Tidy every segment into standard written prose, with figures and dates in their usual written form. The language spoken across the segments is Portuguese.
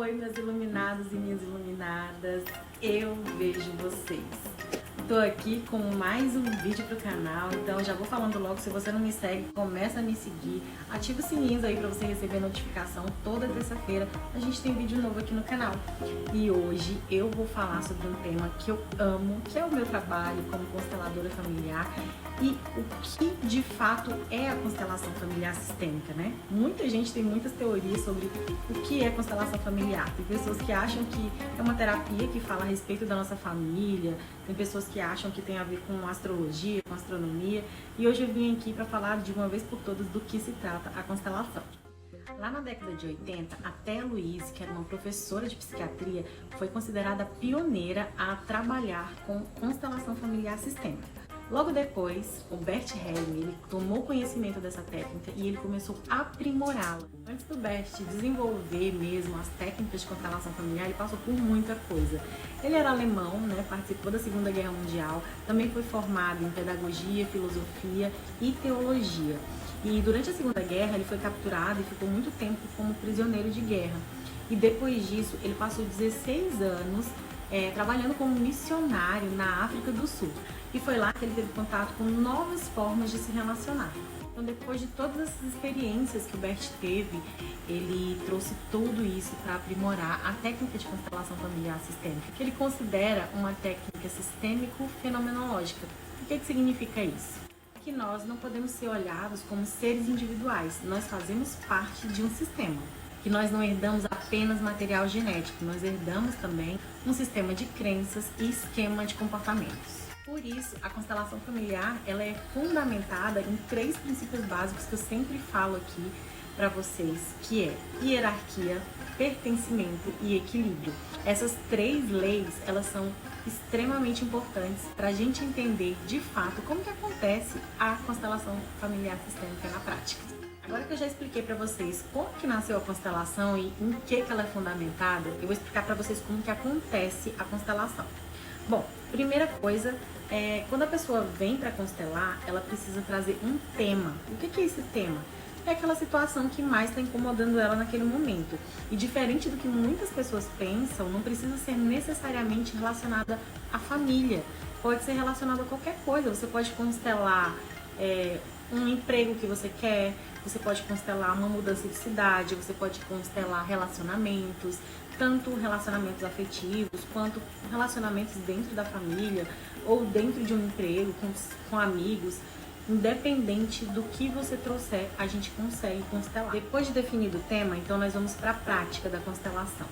Oi, meus iluminados e minhas iluminadas, eu vejo vocês. Tô aqui com mais um vídeo pro canal, então já vou falando logo, se você não me segue, começa a me seguir, ativa o sininho aí pra você receber notificação. Toda terça-feira a gente tem vídeo novo aqui no canal. E hoje eu vou falar sobre um tema que eu amo, que é o meu trabalho como consteladora familiar e o que de fato é a constelação familiar sistêmica, né? Muita gente tem muitas teorias sobre o que é constelação familiar. Tem pessoas que acham que é uma terapia que fala a respeito da nossa família, tem pessoas que acham que tem a ver com astrologia, com astronomia, e hoje eu vim aqui para falar de uma vez por todas do que se trata a constelação. Lá na década de 80, a Thea Louise, que era uma professora de psiquiatria, foi considerada pioneira a trabalhar com constelação familiar sistêmica. Logo depois, o Bert Hellinger, ele tomou conhecimento dessa técnica e ele começou a aprimorá-la. Antes do Bert desenvolver mesmo as técnicas de constelação familiar, ele passou por muita coisa. Ele era alemão, né, participou da Segunda Guerra Mundial, também foi formado em pedagogia, filosofia e teologia. E durante a Segunda Guerra ele foi capturado e ficou muito tempo como prisioneiro de guerra. E depois disso ele passou 16 anos trabalhando como missionário na África do Sul. E foi lá que ele teve contato com novas formas de se relacionar. Então, depois de todas essas experiências que o Bert teve, ele trouxe tudo isso para aprimorar a técnica de constelação familiar sistêmica, que ele considera uma técnica sistêmico-fenomenológica. O que significa isso? Que nós não podemos ser olhados como seres individuais, nós fazemos parte de um sistema. Que nós não herdamos apenas material genético, nós herdamos também um sistema de crenças e esquema de comportamentos. Por isso, a constelação familiar ela é fundamentada em 3 princípios básicos que eu sempre falo aqui para vocês, que é hierarquia, pertencimento e equilíbrio. Essas 3 leis, elas são extremamente importantes para a gente entender de fato como que acontece a constelação familiar sistêmica na prática. Agora que eu já expliquei para vocês como que nasceu a constelação e em que ela é fundamentada, eu vou explicar para vocês como que acontece a constelação. Bom, primeira coisa, quando a pessoa vem para constelar, ela precisa trazer um tema. O que é esse tema? É aquela situação que mais está incomodando ela naquele momento. E diferente do que muitas pessoas pensam, não precisa ser necessariamente relacionada à família. Pode ser relacionada a qualquer coisa. Você pode constelar um emprego que você quer, você pode constelar uma mudança de cidade, você pode constelar relacionamentos, tanto relacionamentos afetivos quanto relacionamentos dentro da família ou dentro de um emprego, com amigos. Independente do que você trouxer, a gente consegue constelar. Depois de definido o tema, então nós vamos para a prática da constelação.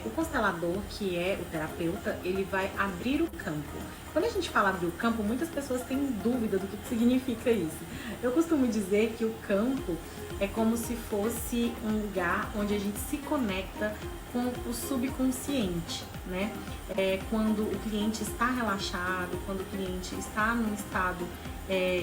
O constelador, que é o terapeuta, ele vai abrir o campo. Quando a gente fala abrir o campo, muitas pessoas têm dúvida do que significa isso. Eu costumo dizer que o campo é como se fosse um lugar onde a gente se conecta com o subconsciente, né? Quando o cliente está relaxado, quando o cliente está num estado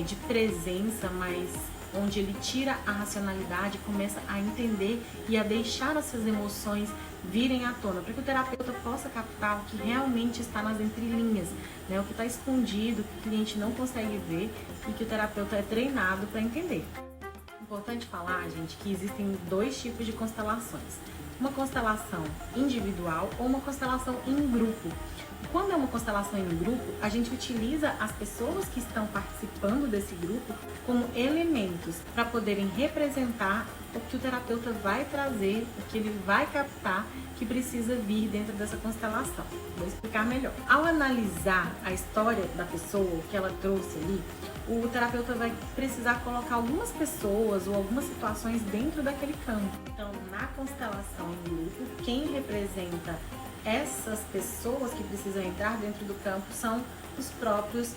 de presença, mas onde ele tira a racionalidade, começa a entender e a deixar as suas emoções virem à tona, para que o terapeuta possa captar o que realmente está nas entrelinhas, né? O que está escondido, que o cliente não consegue ver e que o terapeuta é treinado para entender. Importante falar, gente, que existem 2 tipos de constelações. Uma constelação individual ou uma constelação em grupo. Quando é uma constelação em grupo, a gente utiliza as pessoas que estão participando desse grupo como elementos para poderem representar o que o terapeuta vai trazer, o que ele vai captar que precisa vir dentro dessa constelação. Vou explicar melhor. Ao analisar a história da pessoa, o que ela trouxe ali, o terapeuta vai precisar colocar algumas pessoas ou algumas situações dentro daquele campo. Então, na constelação em grupo, quem representa essas pessoas que precisam entrar dentro do campo são os próprios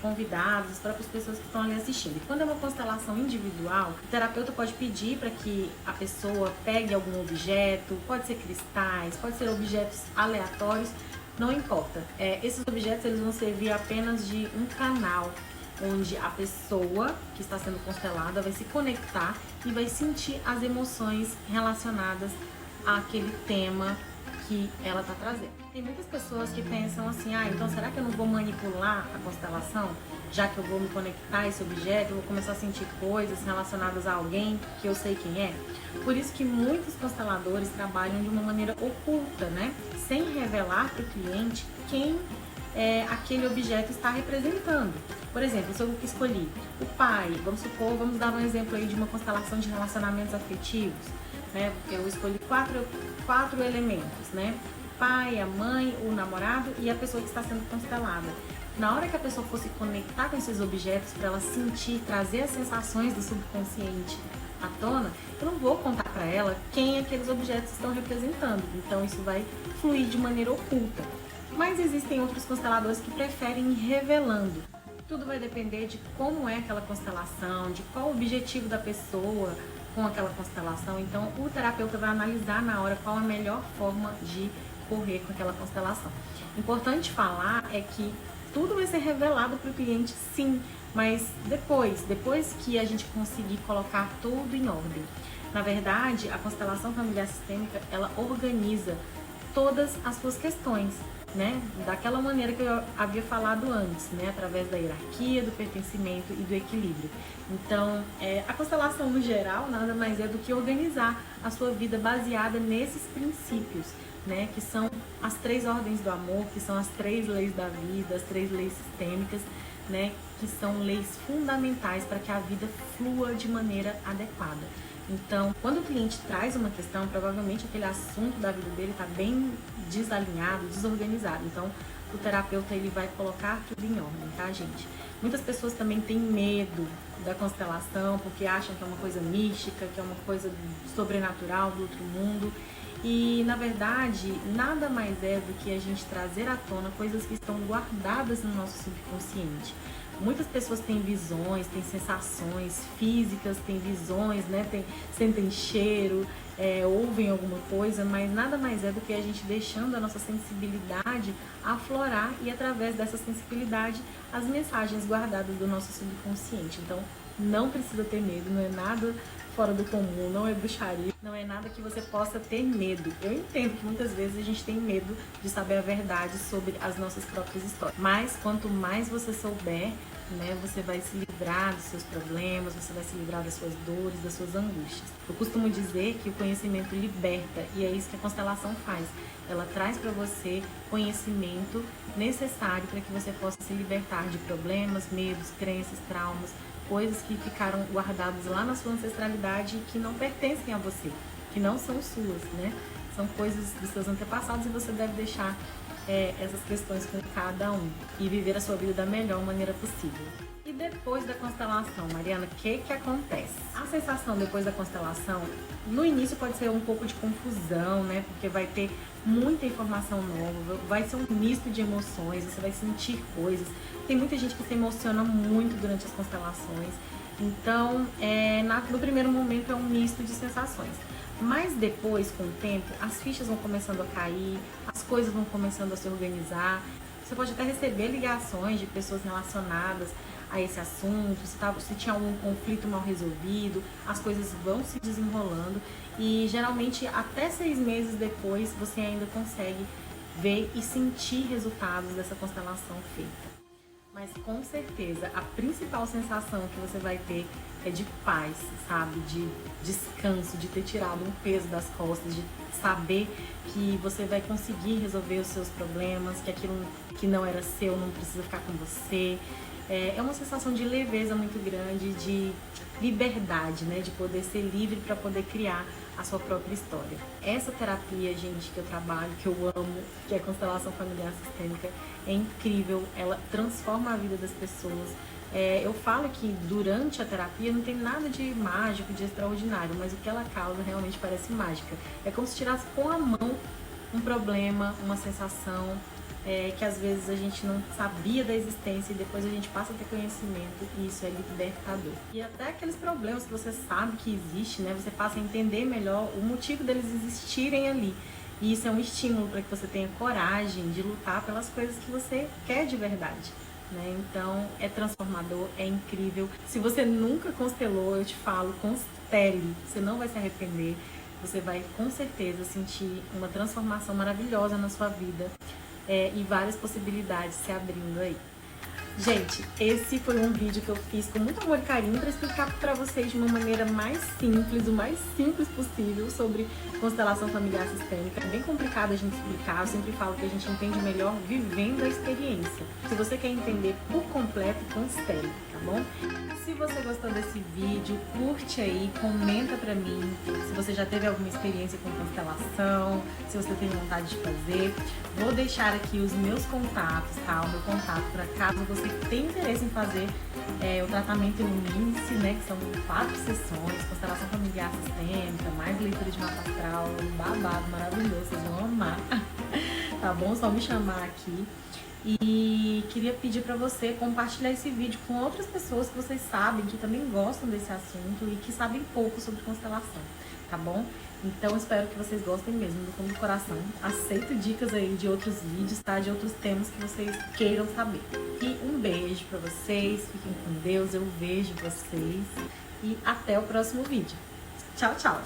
convidados, as próprias pessoas que estão ali assistindo. E quando é uma constelação individual, o terapeuta pode pedir para que a pessoa pegue algum objeto, pode ser cristais, pode ser objetos aleatórios, não importa. Esses objetos eles vão servir apenas de um canal onde a pessoa que está sendo constelada vai se conectar e vai sentir as emoções relacionadas àquele tema que ela está trazendo. Tem muitas pessoas que pensam assim, então será que eu não vou manipular a constelação? já que eu vou me conectar a esse objeto, eu vou começar a sentir coisas relacionadas a alguém que eu sei quem é. Por isso que muitos consteladores trabalham de uma maneira oculta, né? Sem revelar para o cliente quem aquele objeto está representando. Por exemplo, se eu escolhi o pai, vamos supor, vamos dar um exemplo aí de uma constelação de relacionamentos afetivos, né? Eu escolhi quatro elementos, né? O pai, a mãe, o namorado e a pessoa que está sendo constelada. Na hora que a pessoa for se conectar com esses objetos, para ela sentir, trazer as sensações do subconsciente à tona, eu não vou contar para ela quem aqueles objetos estão representando. Então isso vai fluir de maneira oculta. Mas existem outros consteladores que preferem ir revelando. Tudo vai depender de como é aquela constelação, de qual o objetivo da pessoa com aquela constelação. Então o terapeuta vai analisar na hora qual a melhor forma de correr com aquela constelação. Importante falar é que tudo vai ser revelado para o cliente, sim, mas depois que a gente conseguir colocar tudo em ordem. Na verdade, a constelação familiar sistêmica, ela organiza todas as suas questões, né? Daquela maneira que eu havia falado antes, né? Através da hierarquia, do pertencimento e do equilíbrio. Então, a constelação no geral nada mais é do que organizar a sua vida baseada nesses princípios, né? Que são as 3 ordens do amor, que são as 3 leis da vida, as 3 leis sistêmicas, né? Que são leis fundamentais para que a vida flua de maneira adequada. Então, quando o cliente traz uma questão, provavelmente aquele assunto da vida dele está bem desalinhado, desorganizado. Então, o terapeuta ele vai colocar tudo em ordem, tá, gente? Muitas pessoas também têm medo da constelação, porque acham que é uma coisa mística, que é uma coisa sobrenatural do outro mundo. E, na verdade, nada mais é do que a gente trazer à tona coisas que estão guardadas no nosso subconsciente. Muitas pessoas têm visões, têm sensações físicas, têm visões, né? Sentem cheiro, ouvem alguma coisa, mas nada mais é do que a gente deixando a nossa sensibilidade aflorar e, através dessa sensibilidade, as mensagens guardadas do nosso subconsciente. Então, não precisa ter medo, não é nada fora do comum, não é bruxaria, não é nada que você possa ter medo. Eu entendo que muitas vezes a gente tem medo de saber a verdade sobre as nossas próprias histórias, mas quanto mais você souber, né, você vai se livrar dos seus problemas, você vai se livrar das suas dores, das suas angústias. Eu costumo dizer que o conhecimento liberta, e é isso que a constelação faz. Ela traz para você conhecimento necessário para que você possa se libertar de problemas, medos, crenças, traumas, coisas que ficaram guardadas lá na sua ancestralidade e que não pertencem a você, que não são suas, né? São coisas dos seus antepassados e você deve deixar essas questões com cada um e viver a sua vida da melhor maneira possível. E depois da constelação, Mariana, o que acontece? A sensação depois da constelação, no início pode ser um pouco de confusão, né? Porque vai ter muita informação nova, vai ser um misto de emoções, você vai sentir coisas. Tem muita gente que se emociona muito durante as constelações. Então, no primeiro momento é um misto de sensações. Mas depois, com o tempo, as fichas vão começando a cair, as coisas vão começando a se organizar. Você pode até receber ligações de pessoas relacionadas a esse assunto, se tinha algum conflito mal resolvido, as coisas vão se desenrolando e geralmente até 6 meses depois você ainda consegue ver e sentir resultados dessa constelação feita. Mas com certeza a principal sensação que você vai ter é de paz, sabe? De descanso, de ter tirado um peso das costas, de saber que você vai conseguir resolver os seus problemas, que aquilo que não era seu não precisa ficar com você. É uma sensação de leveza muito grande, de liberdade, né? De poder ser livre para poder criar a sua própria história. Essa terapia, gente, que eu trabalho, que eu amo, que é a constelação familiar sistêmica, é incrível, ela transforma a vida das pessoas. Eu falo que durante a terapia não tem nada de mágico, de extraordinário, mas o que ela causa realmente parece mágica. É como se tirasse com a mão um problema, uma sensação, que às vezes a gente não sabia da existência e depois a gente passa a ter conhecimento e isso é libertador. E até aqueles problemas que você sabe que existe, né? Você passa a entender melhor o motivo deles existirem ali. E isso é um estímulo para que você tenha coragem de lutar pelas coisas que você quer de verdade, né? Então é transformador, é incrível. Se você nunca constelou, eu te falo, constele, você não vai se arrepender. Você vai com certeza sentir uma transformação maravilhosa na sua vida. E várias possibilidades se abrindo aí. Gente, esse foi um vídeo que eu fiz com muito amor e carinho para explicar para vocês de uma maneira mais simples, o mais simples possível, sobre constelação familiar sistêmica. É bem complicado a gente explicar, eu sempre falo que a gente entende melhor vivendo a experiência. Se você quer entender por completo, constele, tá bom? Se você gostou desse vídeo, curte aí, comenta pra mim se você já teve alguma experiência com constelação, se você tem vontade de fazer. Vou deixar aqui os meus contatos, tá? O meu contato para caso você tenha interesse em fazer o tratamento no índice, né? Que são 4 sessões, constelação familiar sistêmica, mais leitura de mapa astral, um babado maravilhoso, vocês vão amar. Tá bom? Só me chamar aqui. E queria pedir para você compartilhar esse vídeo com outras pessoas que vocês sabem que também gostam desse assunto e que sabem pouco sobre constelação, tá bom? Então espero que vocês gostem mesmo, do fundo do coração. Aceito dicas aí de outros vídeos, tá? De outros temas que vocês queiram saber. E um beijo para vocês, fiquem com Deus, eu vejo vocês e até o próximo vídeo. Tchau, tchau!